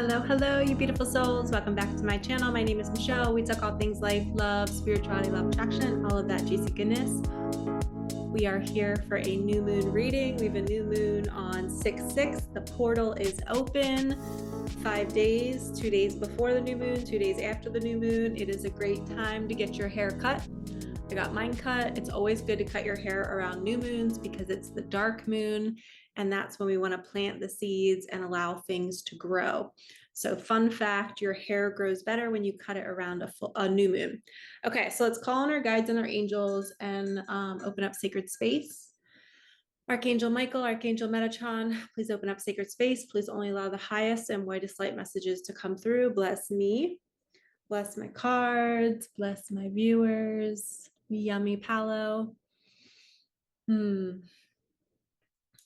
Hello, hello, you beautiful souls. Welcome back to my channel. My name is Michelle. We talk all things life, love, spirituality, love, attraction, all of that juicy goodness. We are here for a new moon reading. We have a new moon on 6/6. The portal is open 5 days, 2 days before the new moon, 2 days after the new moon. It is a great time to get your hair cut. I got mine cut. It's always good to cut your hair around new moons because it's the dark moon, and that's when we want to plant the seeds and allow things to grow. So fun fact, your hair grows better when you cut it around a new moon. Okay, so let's call on our guides and our angels and open up sacred space. Archangel Michael, Archangel Metatron, please open up sacred space. Please only allow the highest and whitest light messages to come through. Bless me. Bless my cards. Bless my viewers. Yummy palo.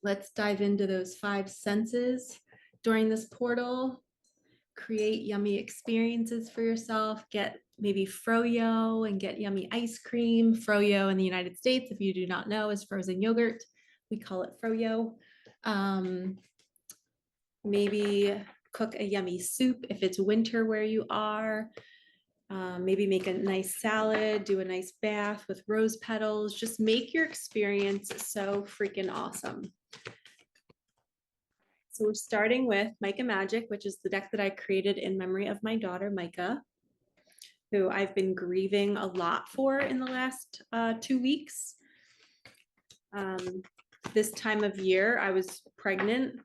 Let's dive into those 5 senses during this portal. Create yummy experiences for yourself. Get maybe froyo and get yummy ice cream. Froyo in the United States, if you do not know, is frozen yogurt. We call it froyo. Maybe cook a yummy soup if it's winter where you are. Maybe make a nice salad, do a nice bath with rose petals. Just make your experience so freaking awesome. So we're starting with Micah Magic, which is the deck that I created in memory of my daughter, Micah, who I've been grieving a lot for in the last 2 weeks. This time of year, I was pregnant,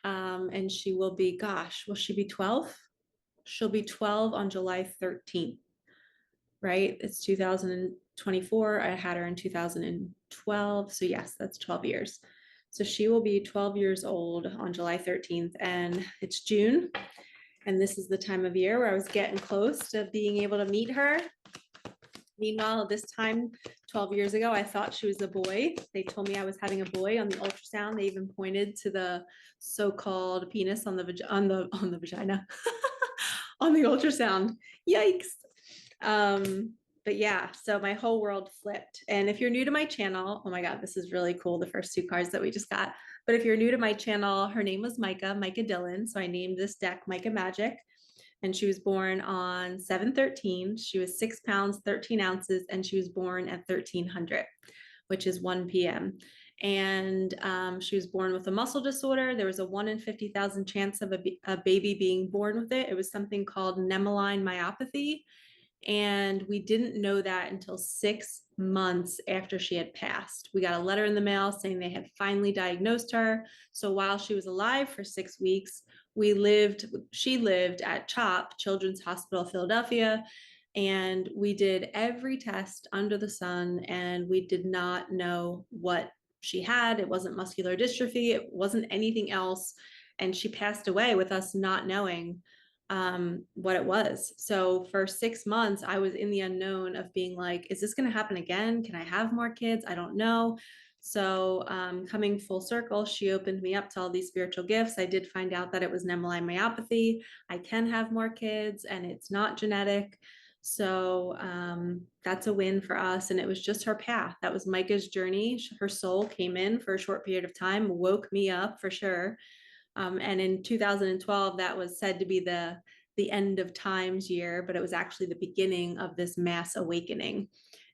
and she will be, gosh, will she be 12? She'll be 12 on July 13th, right? It's 2024. I had her in 2012. So yes, that's 12 years. So she will be 12 years old on July 13th, and it's June. And this is the time of year where I was getting close to being able to meet her. Meanwhile, this time 12 years ago, I thought she was a boy. They told me I was having a boy on the ultrasound. They even pointed to the so-called penis on the vagina, on the ultrasound. Yikes. But yeah, so my whole world flipped. And if you're new to my channel, oh my God, this is really cool. The first 2 cards that we just got. But if you're new to my channel, her name was Micah Dillon. So I named this deck Micah Magic. And she was born on 7/13. She was 6 pounds, 13 ounces, and she was born at 1300, which is 1 p.m. And she was born with a muscle disorder. There was a 1 in 50,000 chance of a baby being born with it. It was something called Meckelin myopathy. And we didn't know that until 6 months after she had passed. We got a letter in the mail saying they had finally diagnosed her. So while she was alive for 6 weeks, she lived at CHOP, Children's Hospital Philadelphia, and we did every test under the sun, and we did not know what she had. It wasn't muscular dystrophy. It wasn't anything else. And she passed away with us not knowing what it was. So for 6 months, I was in the unknown of being like, is this going to happen again? Can I have more kids? I don't know. So coming full circle, she opened me up to all these spiritual gifts. I did find out that it was Meckelin myopathy. I can have more kids and it's not genetic. So that's a win for us. And it was just her path. That was Micah's journey. Her soul came in for a short period of time, woke me up for sure. And in 2012, that was said to be the end of times year, but it was actually the beginning of this mass awakening.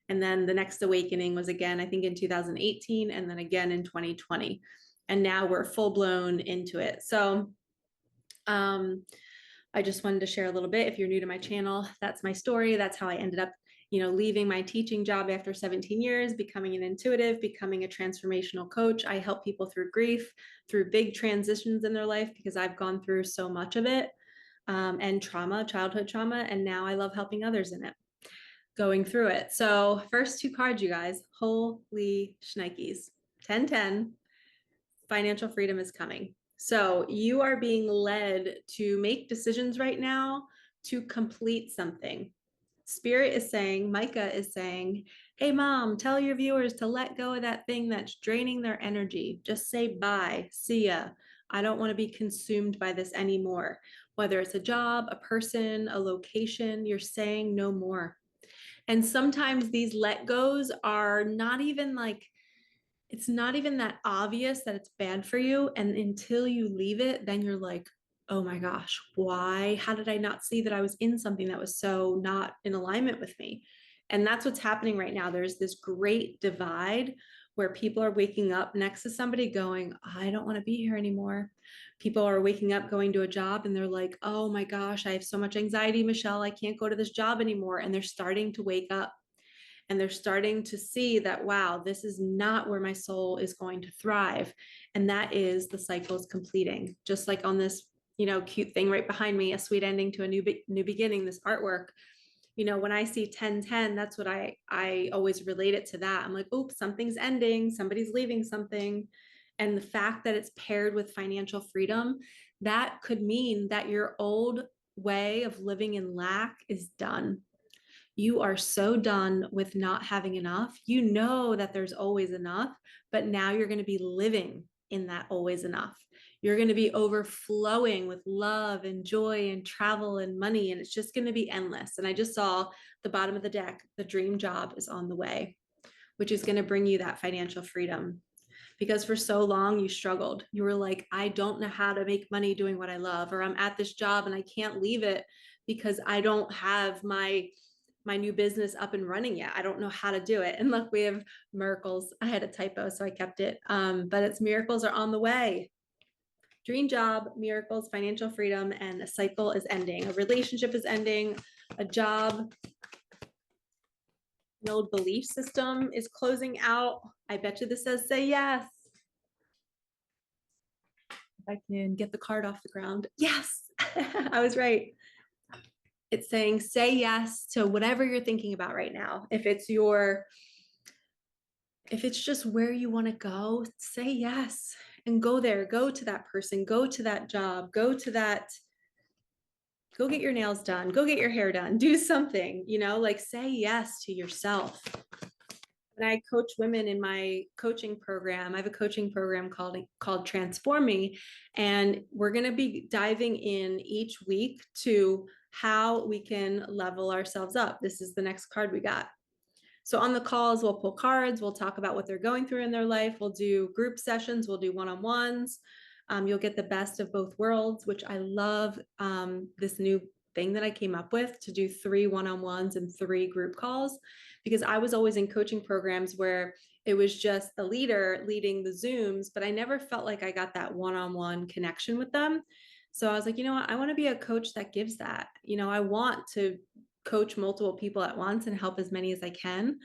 And then the next awakening was again, I think in 2018, and then again in 2020. And now we're full blown into it. So I just wanted to share a little bit. If you're new to my channel, that's my story. That's how I ended up, leaving my teaching job after 17 years, becoming an intuitive, becoming a transformational coach. I help people through grief, through big transitions in their life, because I've gone through so much of it, and trauma, childhood trauma. And now I love helping others in it, going through it. So first 2 cards, you guys, holy shnikes, 10-10, financial freedom is coming. So you are being led to make decisions right now to complete something. Spirit is saying, Micah is saying, hey, mom, tell your viewers to let go of that thing that's draining their energy. Just say bye, see ya. I don't want to be consumed by this anymore. Whether it's a job, a person, a location, you're saying no more. And sometimes these let goes are not even like, it's not even that obvious that it's bad for you. And until you leave it, then you're like, oh my gosh, why? How did I not see that I was in something that was so not in alignment with me? And that's what's happening right now. There's this great divide where people are waking up next to somebody going, I don't want to be here anymore. People are waking up going to a job and they're like, oh my gosh, I have so much anxiety, Michelle. I can't go to this job anymore. And they're starting to wake up and they're starting to see that, wow, this is not where my soul is going to thrive. And that is the cycle is completing. Just like on this, cute thing right behind me, a sweet ending to a new beginning, this artwork. When I see 1010, that's what I always relate it to that. I'm like, oops, something's ending, somebody's leaving something. And the fact that it's paired with financial freedom, that could mean that your old way of living in lack is done. You are so done with not having enough. You know that there's always enough, but now you're going to be living in that always enough. You're going to be overflowing with love and joy and travel and money, and it's just going to be endless. And I just saw the bottom of the deck, the dream job is on the way, which is going to bring you that financial freedom. Because for so long you struggled. You were like, I don't know how to make money doing what I love, or I'm at this job and I can't leave it because I don't have my new business up and running yet. I don't know how to do it. And look, we have miracles. I had a typo, so I kept it. But it's miracles are on the way. Dream job, miracles, financial freedom, and a cycle is ending. A relationship is ending. A job, an old belief system is closing out. I bet you this says say yes. If I can get the card off the ground. Yes, I was right. It's saying say yes to whatever you're thinking about right now. If it's just where you want to go, say yes and go there, go to that person, go to that job, go get your nails done, go get your hair done, do something, like say yes to yourself. When I coach women in my coaching program, I have a coaching program called Transform Me. And we're going to be diving in each week to how we can level ourselves up. This is the next card we got. So on the calls, we'll pull cards, we'll talk about what they're going through in their life, we'll do group sessions, we'll do one-on-ones. You'll get the best of both worlds, which I love this new thing that I came up with to do 3 one-on-ones and 3 group calls, because I was always in coaching programs where it was just the leader leading the Zooms, but I never felt like I got that one-on-one connection with them. So I was like, you know what? I want to be a coach that gives that. I want to coach multiple people at once and help as many as I can.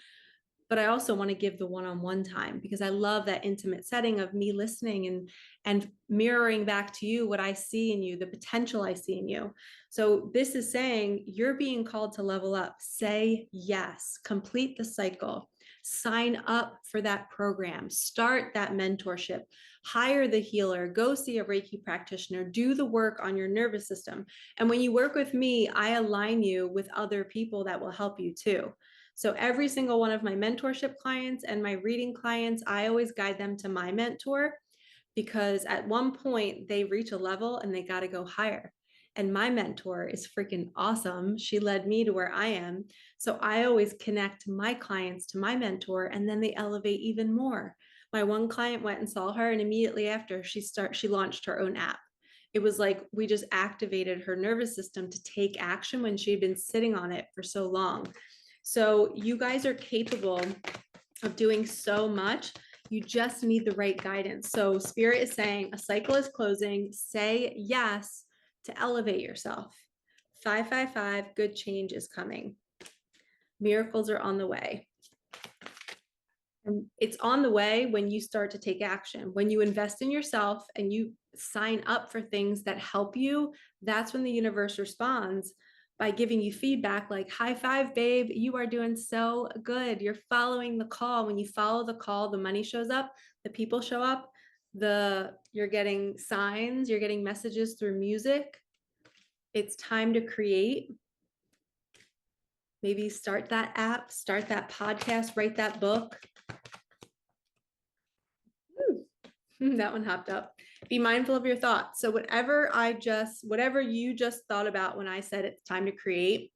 But I also want to give the one-on-one time because I love that intimate setting of me listening and mirroring back to you what I see in you, the potential I see in you. So this is saying you're being called to level up. Say yes, complete the cycle, sign up for that program, start that mentorship, hire the healer, go see a Reiki practitioner, do the work on your nervous system. And when you work with me, I align you with other people that will help you too. So every single one of my mentorship clients and my reading clients, I always guide them to my mentor, because at one point they reach a level and they got to go higher. And my mentor is freaking awesome. She led me to where I am. So I always connect my clients to my mentor, and then they elevate even more. My one client went and saw her, and immediately after she launched her own app. It was like we just activated her nervous system to take action when she'd been sitting on it for so long. So you guys are capable of doing so much. You just need the right guidance. So Spirit is saying a cycle is closing. Say yes to elevate yourself. 555, good change is coming. Miracles are on the way. And it's on the way when you start to take action. When you invest in yourself and you sign up for things that help you, that's when the universe responds by giving you feedback like, high five, babe, you are doing so good. You're following the call. When you follow the call, the money shows up, the people show up, you're getting signs, you're getting messages through music. It's time to create. Maybe start that app, start that podcast, write that book. That one hopped up. Be mindful of your thoughts. So whatever you just thought about when I said it's time to create,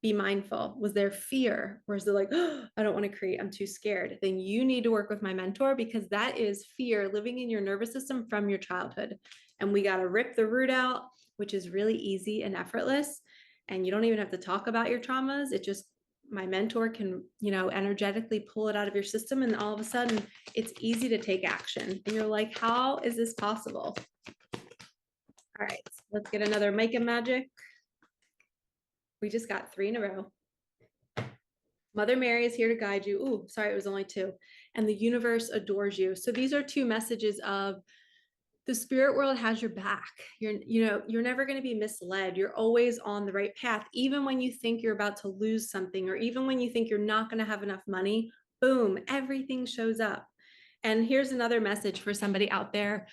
Be mindful. Was there fear? Or is it like, oh, I don't want to create, I'm too scared? Then you need to work with my mentor, because that is fear living in your nervous system from your childhood. And we got to rip the root out, which is really easy and effortless. And you don't even have to talk about your traumas. It just, my mentor can, energetically pull it out of your system. And all of a sudden it's easy to take action. And you're like, how is this possible? All right, let's get another Micah magic. We just got 3 in a row. Mother Mary is here to guide you. Ooh, sorry, it was only 2. And the universe adores you. So these are 2 messages of the spirit world has your back. You're never going to be misled. You're always on the right path. Even when you think you're about to lose something, or even when you think you're not going to have enough money, boom, everything shows up. And here's another message for somebody out there.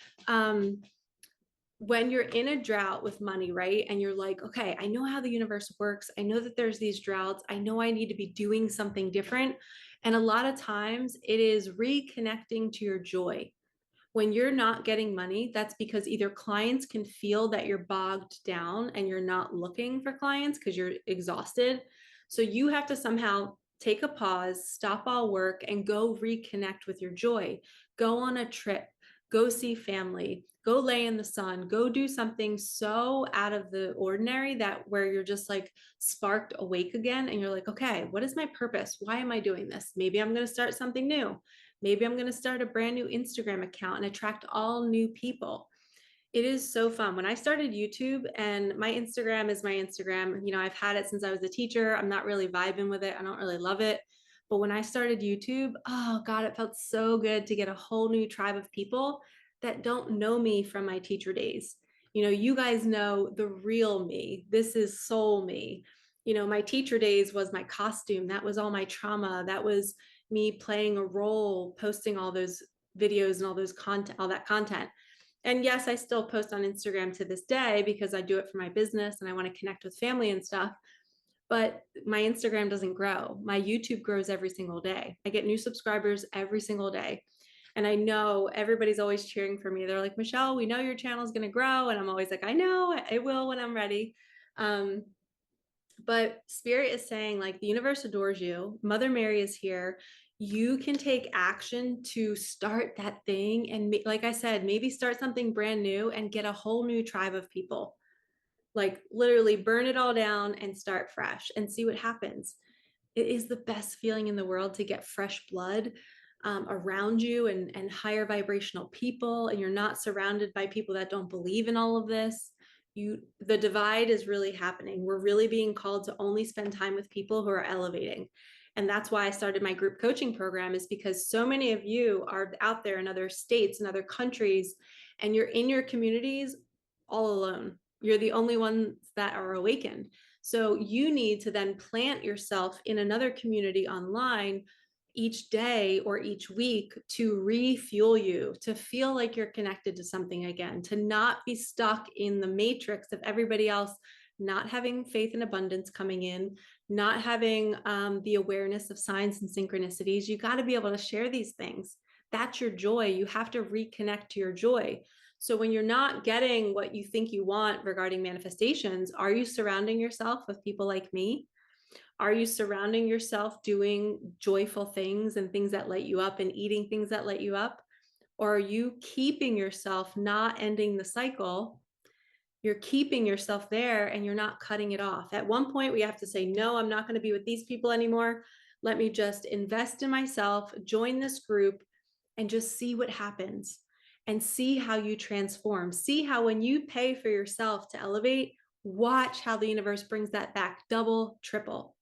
When you're in a drought with money, right? And you're like, okay, I know how the universe works. I know that there's these droughts. I know I need to be doing something different. And a lot of times it is reconnecting to your joy. When you're not getting money, that's because either clients can feel that you're bogged down and you're not looking for clients because you're exhausted. So you have to somehow take a pause, stop all work, and go reconnect with your joy. Go on a trip, go see family, go lay in the sun, go do something so out of the ordinary that where you're just like sparked awake again. And you're like, okay, what is my purpose? Why am I doing this? Maybe I'm going to start something new. Maybe I'm going to start a brand new Instagram account and attract all new people. It is so fun. When I started YouTube, and my Instagram is my Instagram, I've had it since I was a teacher. I'm not really vibing with it. I don't really love it. But when I started YouTube, oh God, it felt so good to get a whole new tribe of people that don't know me from my teacher days. You guys know the real me. This is soul me. My teacher days was my costume. That was all my trauma. That was me playing a role, posting all those videos and all that content. And yes, I still post on Instagram to this day because I do it for my business and I want to connect with family and stuff. But my Instagram doesn't grow. My YouTube grows every single day. I get new subscribers every single day. And I know everybody's always cheering for me. They're like, Michelle, we know your channel is going to grow. And I'm always like, I know it will when I'm ready. But Spirit is saying, like, the universe adores you. Mother Mary is here. You can take action to start that thing. And like I said, maybe start something brand new and get a whole new tribe of people. Like, literally burn it all down and start fresh and see what happens. It is the best feeling in the world to get fresh blood around you, and higher vibrational people. And you're not surrounded by people that don't believe in all of this. The divide is really happening. We're really being called to only spend time with people who are elevating. And that's why I started my group coaching program, is because so many of you are out there in other states and other countries, and you're in your communities all alone. You're the only ones that are awakened. So you need to then plant yourself in another community online each day or each week to refuel you, to feel like you're connected to something again, to not be stuck in the matrix of everybody else, not having faith and abundance coming in, not having the awareness of signs and synchronicities. You got to be able to share these things. That's your joy. You have to reconnect to your joy. So when you're not getting what you think you want regarding manifestations, are you surrounding yourself with people like me? Are you surrounding yourself doing joyful things and things that light you up and eating things that light you up? Or are you keeping yourself not ending the cycle? You're keeping yourself there and you're not cutting it off. At one point, we have to say, no, I'm not going to be with these people anymore. Let me just invest in myself, join this group, and just see what happens, and see how you transform. See how when you pay for yourself to elevate, watch how the universe brings that back double, triple.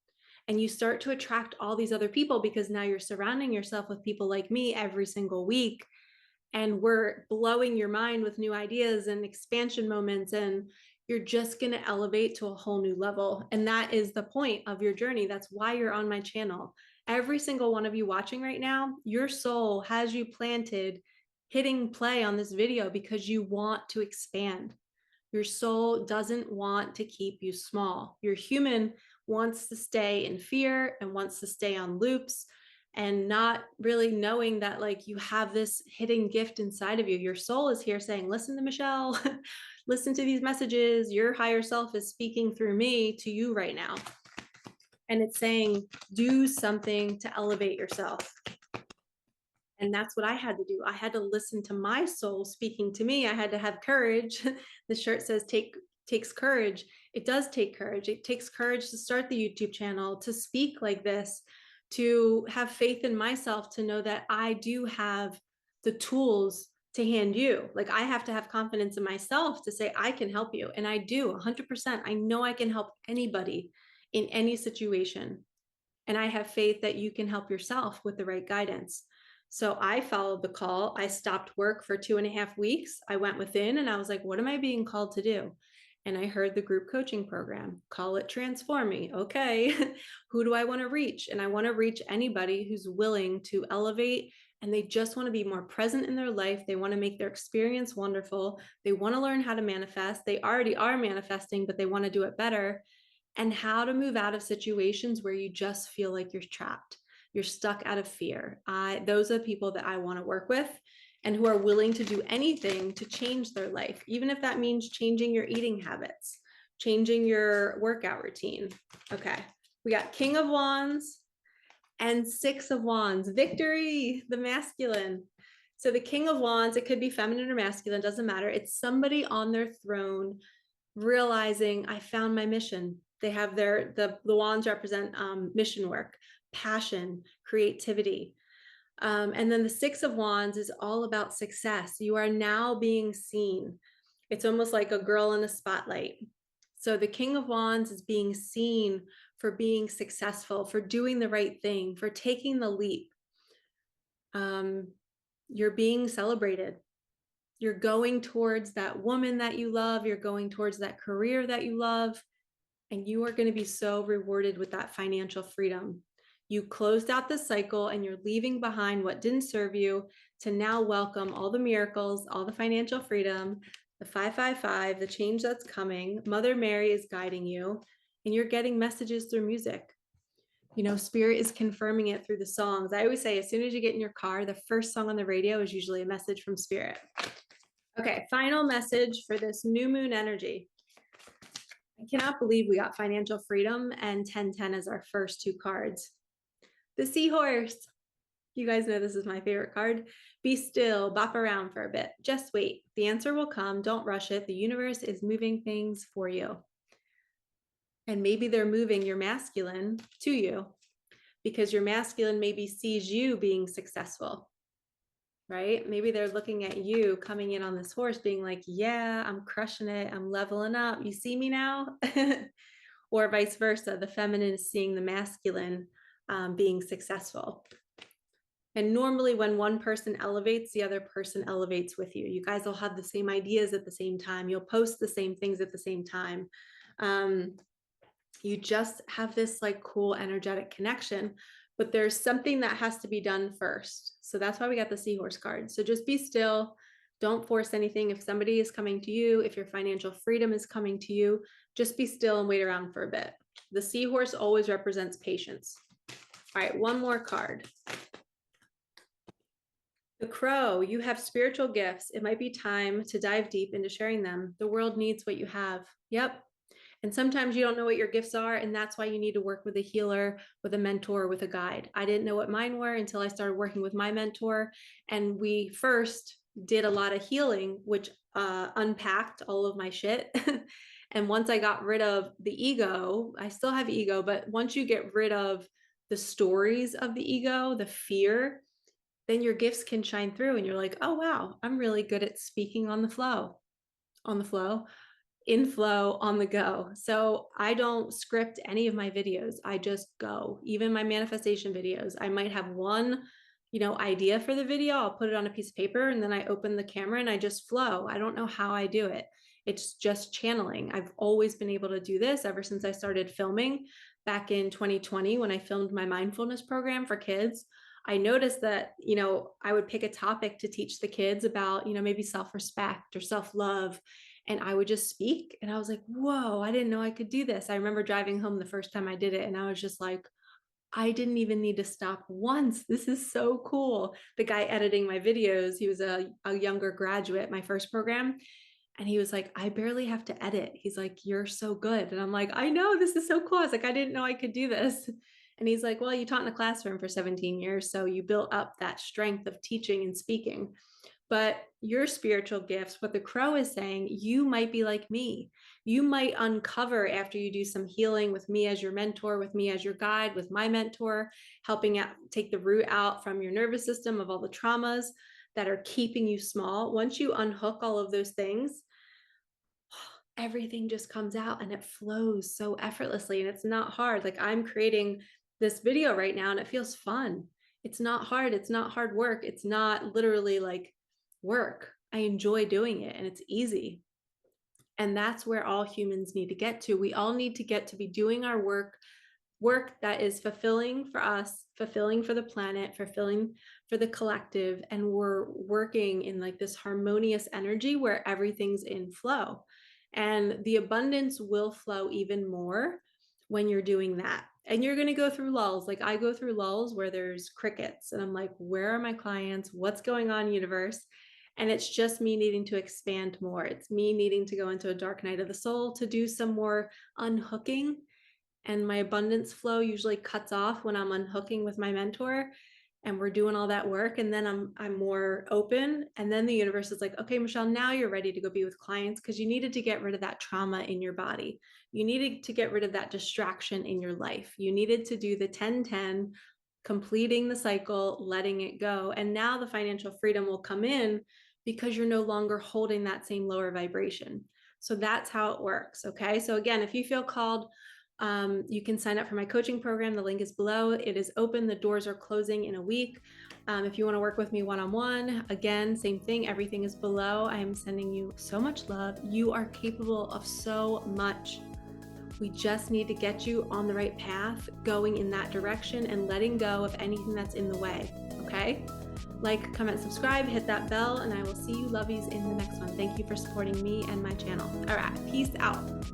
And you start to attract all these other people because now you're surrounding yourself with people like me every single week. And we're blowing your mind with new ideas and expansion moments. And you're just going to elevate to a whole new level. And that is the point of your journey. That's why you're on my channel. Every single one of you watching right now, your soul has you planted hitting play on this video because you want to expand. Your soul doesn't want to keep you small. Your human wants to stay in fear and wants to stay on loops and not really knowing that, like, you have this hidden gift inside of you. Your soul is here saying, listen to Michelle, listen to these messages. Your higher self is speaking through me to you right now. And it's saying, do something to elevate yourself. And that's what I had to do. I had to listen to my soul speaking to me. I had to have courage. The shirt says takes courage. It does take courage. It takes courage to start the YouTube channel, to speak like this, to have faith in myself, to know that I do have the tools to hand you. Like, I have to have confidence in myself to say I can help you. And I do 100%. I know I can help anybody in any situation. And I have faith that you can help yourself with the right guidance. So I followed the call. I stopped work for 2.5 weeks. I went within and I was like, what am I being called to do? And I heard the group coaching program, call it Transform Me. Okay, who do I want to reach? And I want to reach anybody who's willing to elevate, and they just want to be more present in their life. They want to make their experience wonderful. They want to learn how to manifest. They already are manifesting, but they want to do it better. And how to move out of situations where you just feel like you're trapped. You're stuck out of fear. Those are the people that I want to work with, and who are willing to do anything to change their life, even if that means changing your eating habits, changing your workout routine. Okay, we got King of Wands and Six of Wands. Victory, the masculine. So the King of Wands, it could be feminine or masculine, doesn't matter. It's somebody on their throne realizing I found my mission. They have the wands represent mission work, passion, creativity. And then the Six of Wands is all about success. You are now being seen. It's almost like a girl in a spotlight. So the King of Wands is being seen for being successful, for doing the right thing, for taking the leap. You're being celebrated. You're going towards that woman that you love. You're going towards that career that you love. And you are going to be so rewarded with that financial freedom. You closed out the cycle and you're leaving behind what didn't serve you to now welcome all the miracles, all the financial freedom, the 555, the change that's coming. Mother Mary is guiding you, and you're getting messages through music. You know, Spirit is confirming it through the songs. I always say, as soon as you get in your car, the first song on the radio is usually a message from Spirit. Okay, final message for this new moon energy. I cannot believe we got financial freedom and 1010 as our first two cards. The seahorse. You guys know this is my favorite card. Be still, bop around for a bit. Just wait. The answer will come. Don't rush it. The universe is moving things for you. And maybe they're moving your masculine to you, because your masculine maybe sees you being successful, right? Maybe they're looking at you coming in on this horse being like, yeah, I'm crushing it. I'm leveling up. You see me now? Or vice versa. The feminine is seeing the masculine being successful. And normally when one person elevates, the other person elevates with you. You guys will have the same ideas at the same time. You'll post the same things at the same time. You just have this like cool energetic connection, but there's something that has to be done first. So that's why we got the seahorse card. So just be still. Don't force anything. If somebody is coming to you, if your financial freedom is coming to you, just be still and wait around for a bit. The seahorse always represents patience. All right, one more card. The crow, you have spiritual gifts. It might be time to dive deep into sharing them. The world needs what you have. Yep. And sometimes you don't know what your gifts are, and that's why you need to work with a healer, with a mentor, with a guide. I didn't know what mine were until I started working with my mentor. And we first did a lot of healing, which unpacked all of my shit. And once I got rid of the ego, I still have ego, but once you get rid of the stories of the ego, the fear, then your gifts can shine through and you're like, oh, wow, I'm really good at speaking on the flow, in flow, on the go. So I don't script any of my videos. I just go. Even my manifestation videos, I might have one, idea for the video. I'll put it on a piece of paper and then I open the camera and I just flow. I don't know how I do it. It's just channeling. I've always been able to do this ever since I started filming back in 2020 when I filmed my mindfulness program for kids. I noticed that, I would pick a topic to teach the kids about, maybe self-respect or self-love. And I would just speak and I was like, whoa, I didn't know I could do this. I remember driving home the first time I did it and I was just like, I didn't even need to stop once. This is so cool. The guy editing my videos, he was a younger graduate, my first program. And he was like, I barely have to edit. He's like, you're so good. And I'm like, I know, this is so cool. I was like, I didn't know I could do this. And he's like, well, you taught in a classroom for 17 years. So you built up that strength of teaching and speaking. But your spiritual gifts, what the crow is saying, you might be like me. You might uncover after you do some healing with me as your mentor, with me as your guide, with my mentor, helping out, take the root out from your nervous system of all the traumas that are keeping you small. Once you unhook all of those things, everything just comes out and it flows so effortlessly and it's not hard. Like I'm creating this video right now and it feels fun. It's not hard. It's not hard work. It's not literally like work. I enjoy doing it and it's easy. And that's where all humans need to get to. We all need to get to be doing our work that is fulfilling for us, fulfilling for the planet, fulfilling for the collective. And we're working in like this harmonious energy where everything's in flow. And the abundance will flow even more when you're doing that. And you're going to go through lulls. Like I go through lulls where there's crickets and I'm like, where are my clients? What's going on, universe? And it's just me needing to expand more. It's me needing to go into a dark night of the soul to do some more unhooking. And my abundance flow usually cuts off when I'm unhooking with my mentor and we're doing all that work. And then I'm more open. And then the universe is like, okay, Michelle, now you're ready to go be with clients because you needed to get rid of that trauma in your body. You needed to get rid of that distraction in your life. You needed to do the 10-10, completing the cycle, letting it go. And now the financial freedom will come in because you're no longer holding that same lower vibration. So that's how it works. Okay. So again, if you feel called, you can sign up for my coaching program. The link is below. It is open. The doors are closing in a week. If you want to work with me one-on-one, again, same thing. Everything is below. I am sending you so much love. You are capable of so much. We just need to get you on the right path, going in that direction and letting go of anything that's in the way. Okay? Like, comment, subscribe, hit that bell, and I will see you lovies in the next one. Thank you for supporting me and my channel. All right. Peace out.